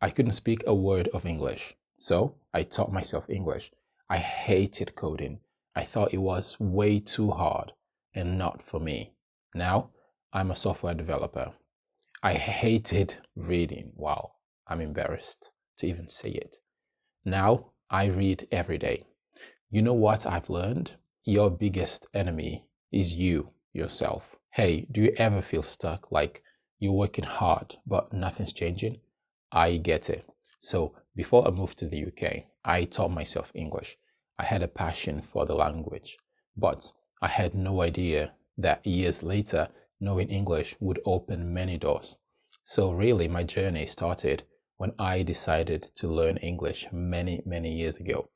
I couldn't speak a word of English, so I taught myself English. I hated coding. I thought it was way too hard and not for me. Now, I'm a software developer. I hated reading. Wow, I'm embarrassed to even say it. Now, I read every day. You know what I've learned? Your biggest enemy is you, yourself. Hey, do you ever feel stuck, like you're working hard, but nothing's changing? I get it. So before I moved to the UK, I taught myself English. I had a passion for the language, but I had no idea that years later, knowing English would open many doors. So really, my journey started when I decided to learn English many years ago.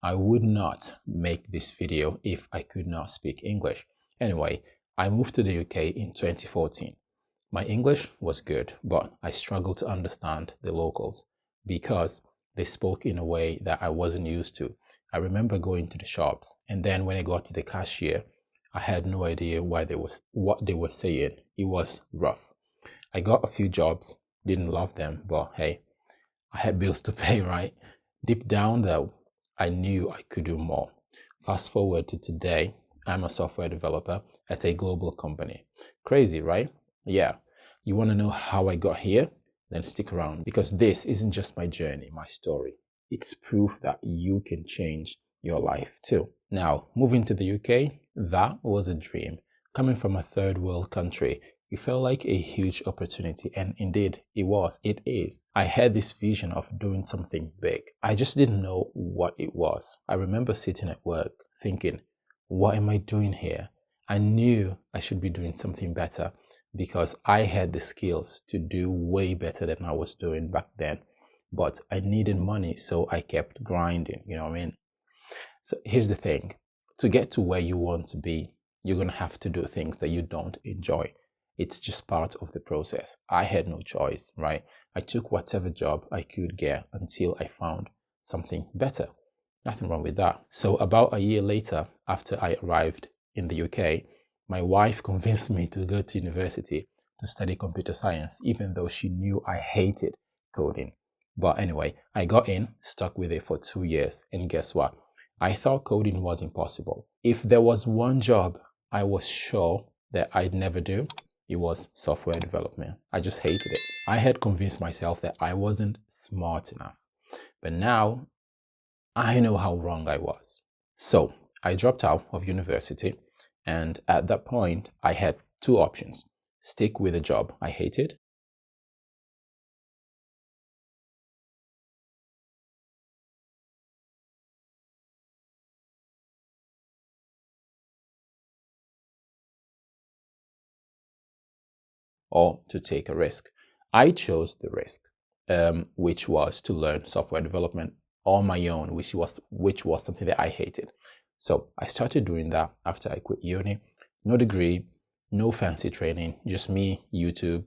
I would not make this video if I could not speak English. Anyway, I moved to the UK in 2014. My English was good, but I struggled to understand the locals because they spoke in a way that I wasn't used to. I remember going to the shops, and then when I got to the cashier, I had no idea what they were saying. It was rough. I got a few jobs, didn't love them, but hey, I had bills to pay, right? Deep down though, I knew I could do more. Fast forward to today, I'm a software developer at a global company. Crazy, right? Yeah. You want to know how I got here? Then stick around, because this isn't just my journey, my story. It's proof that you can change your life too. Now, moving to the UK, that was a dream. Coming from a third world country, it felt like a huge opportunity, and indeed it is. I had this vision of doing something big. I just didn't know what it was. I remember sitting at work thinking, what am I doing here? I knew I should be doing something better because I had the skills to do way better than I was doing back then. But I needed money, so I kept grinding, you know what I mean? So here's the thing. To get to where you want to be, you're going to have to do things that you don't enjoy. It's just part of the process. I had no choice, right? I took whatever job I could get until I found something better. Nothing wrong with that. So about a year later, after I arrived in the UK, my wife convinced me to go to university to study computer science, even though she knew I hated coding. But anyway, I got in, stuck with it for 2 years, and guess what? I thought coding was impossible. If there was one job I was sure that I'd never do, it was software development. I just hated it. I had convinced myself that I wasn't smart enough. But now I know how wrong I was. So I dropped out of university, and at that point I had two options: stick with a job I hated or to take a risk. I chose the risk, which was to learn software development on my own, which was something that I hated. So I started doing that after I quit uni. No degree, no fancy training, just me, YouTube,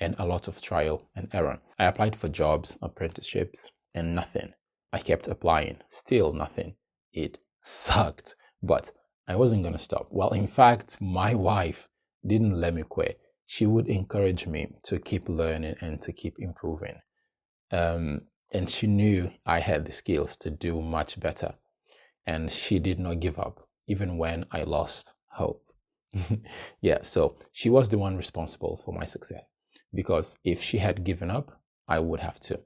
and a lot of trial and error. I applied for jobs, apprenticeships, and nothing. I kept applying, still nothing. It sucked, but I wasn't gonna stop. Well, in fact, my wife didn't let me quit. She would encourage me to keep learning and to keep improving. And she knew I had the skills to do much better. And she did not give up, even when I lost hope. Yeah, so she was the one responsible for my success, because if she had given up, I would have too.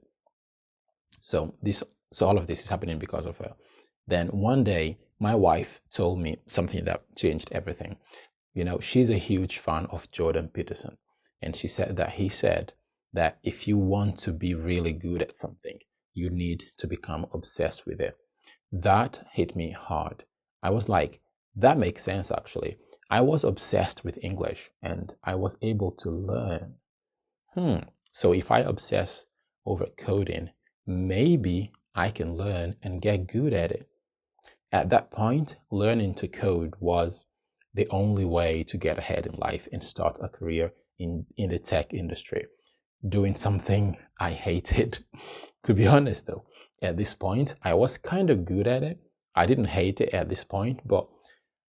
So all of this is happening because of her. Then one day, my wife told me something that changed everything. You know, she's a huge fan of Jordan Peterson, and he said that if you want to be really good at something, you need to become obsessed with it. That hit me hard. I was like, that makes sense actually. I was obsessed with English and I was able to learn. So if I obsess over coding, maybe I can learn and get good at it. At that point, learning to code was the only way to get ahead in life and start a career in the tech industry, doing something I hated. To be honest though, at this point, I was kind of good at it. I didn't hate it at this point, but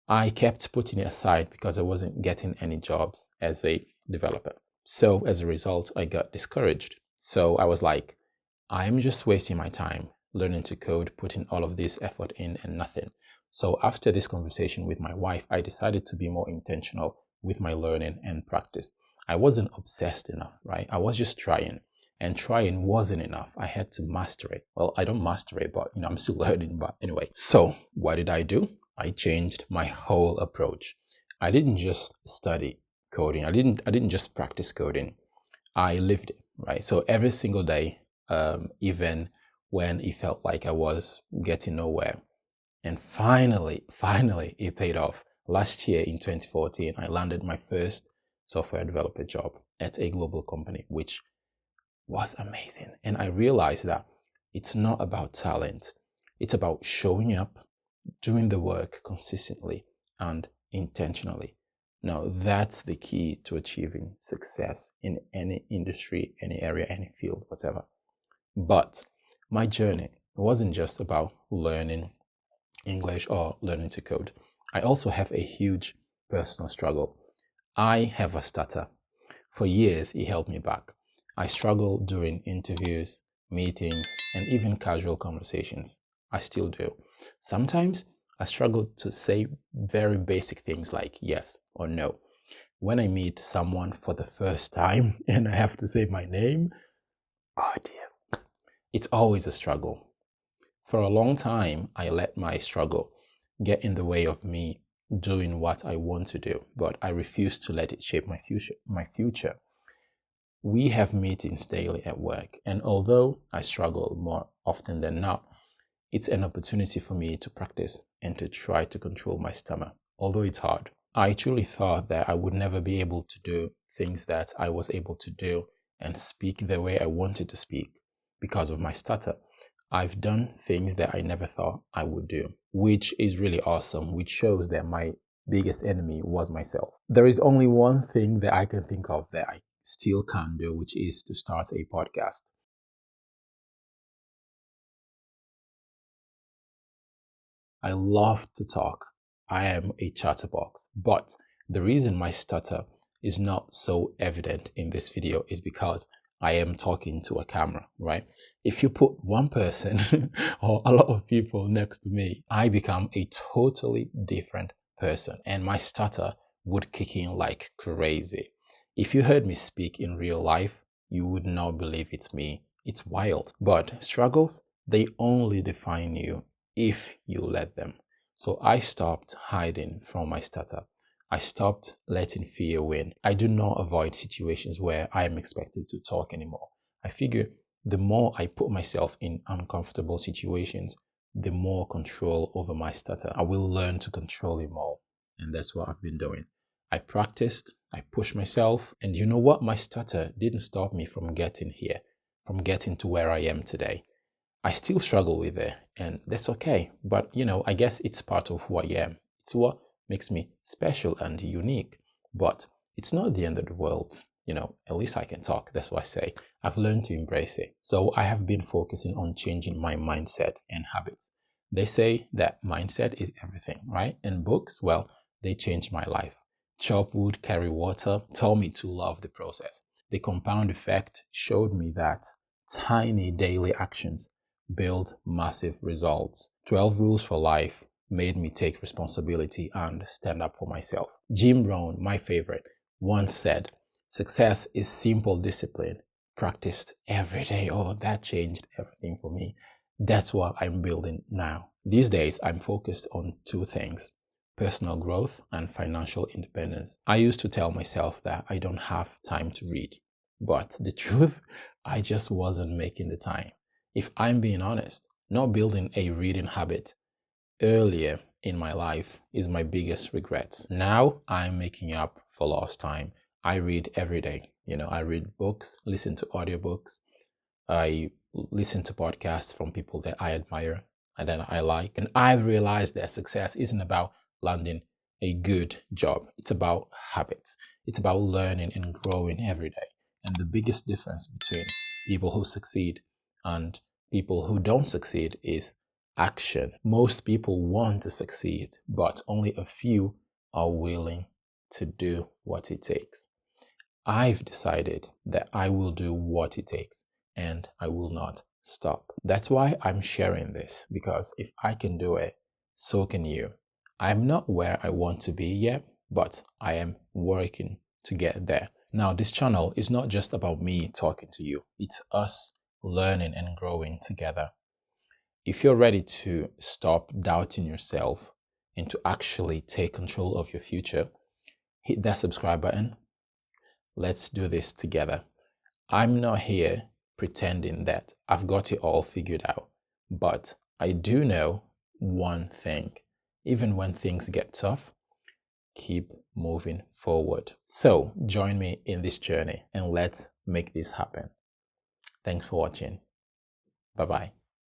I kept putting it aside because I wasn't getting any jobs as a developer. So as a result, I got discouraged. So I was like, I am just wasting my time learning to code, putting all of this effort in and nothing. So after this conversation with my wife, I decided to be more intentional with my learning and practice. I wasn't obsessed enough, right? I was just trying, and trying wasn't enough. I had to master it. Well, I don't master it, but I'm still learning. But anyway, so what did I do? I changed my whole approach. I didn't just study coding. I didn't just practice coding. I lived it, right? So every single day, even when it felt like I was getting nowhere. And finally, it paid off. Last year in 2014, I landed my first software developer job at a global company, which was amazing. And I realized that it's not about talent. It's about showing up, doing the work consistently and intentionally. Now, that's the key to achieving success in any industry, any area, any field, whatever. But my journey wasn't just about learning English or learning to code. I also have a huge personal struggle. I have a stutter. For years, it held me back. I struggled during interviews, meetings, and even casual conversations. I still do. Sometimes I struggle to say very basic things like yes or no. When I meet someone for the first time and I have to say my name, oh dear, it's always a struggle. For a long time, I let my struggle get in the way of me doing what I want to do, but I refuse to let it shape my future. We have meetings daily at work, and although I struggle more often than not, it's an opportunity for me to practice and to try to control my stammer, although it's hard. I truly thought that I would never be able to do things that I was able to do and speak the way I wanted to speak because of my stutter. I've done things that I never thought I would do, which is really awesome, which shows that my biggest enemy was myself. There is only one thing that I can think of that I still can't do, which is to start a podcast. I love to talk. I am a chatterbox, but the reason my stutter is not so evident in this video is because I am talking to a camera, right? If you put one person or a lot of people next to me, I become a totally different person and my stutter would kick in like crazy. If you heard me speak in real life, you would not believe it's me. It's wild. But struggles, they only define you if you let them. So I stopped hiding from my stutter. I stopped letting fear win. I do not avoid situations where I am expected to talk anymore. I figure the more I put myself in uncomfortable situations, the more control over my stutter. I will learn to control it more. And that's what I've been doing. I practiced, I pushed myself, and you know what? My stutter didn't stop me from getting here, from getting to where I am today. I still struggle with it, and that's okay. But I guess it's part of who I am. It's what makes me special and unique. But it's not the end of the world. At least I can talk. That's what I say. I've learned to embrace it. So I have been focusing on changing my mindset and habits. They say that mindset is everything, right? And books, well, they changed my life. Chop wood, carry water taught me to love the process. The compound effect showed me that tiny daily actions build massive results. 12 rules for life made me take responsibility and stand up for myself. Jim Rohn, my favorite, once said, success is simple discipline practiced every day. Oh, that changed everything for me. That's what I'm building now. These days, I'm focused on two things: personal growth and financial independence. I used to tell myself that I don't have time to read, but the truth, I just wasn't making the time. If I'm being honest, not building a reading habit earlier in my life is my biggest regret. Now I'm making up for lost time. I read every day. I read books, listen to audiobooks. I listen to podcasts from people that I admire and that I like. And I've realized that success isn't about landing a good job. It's about habits. It's about learning and growing every day. And the biggest difference between people who succeed and people who don't succeed is action. Most people want to succeed, but only a few are willing to do what it takes. I've decided that I will do what it takes and I will not stop. That's why I'm sharing this, because if I can do it, so can you. I'm not where I want to be yet, but I am working to get there. Now, this channel is not just about me talking to you. It's us learning and growing together. If you're ready to stop doubting yourself and to actually take control of your future, hit that subscribe button. Let's do this together. I'm not here pretending that I've got it all figured out, but I do know one thing. Even when things get tough, keep moving forward. So join me in this journey and let's make this happen. Thanks for watching. Bye-bye.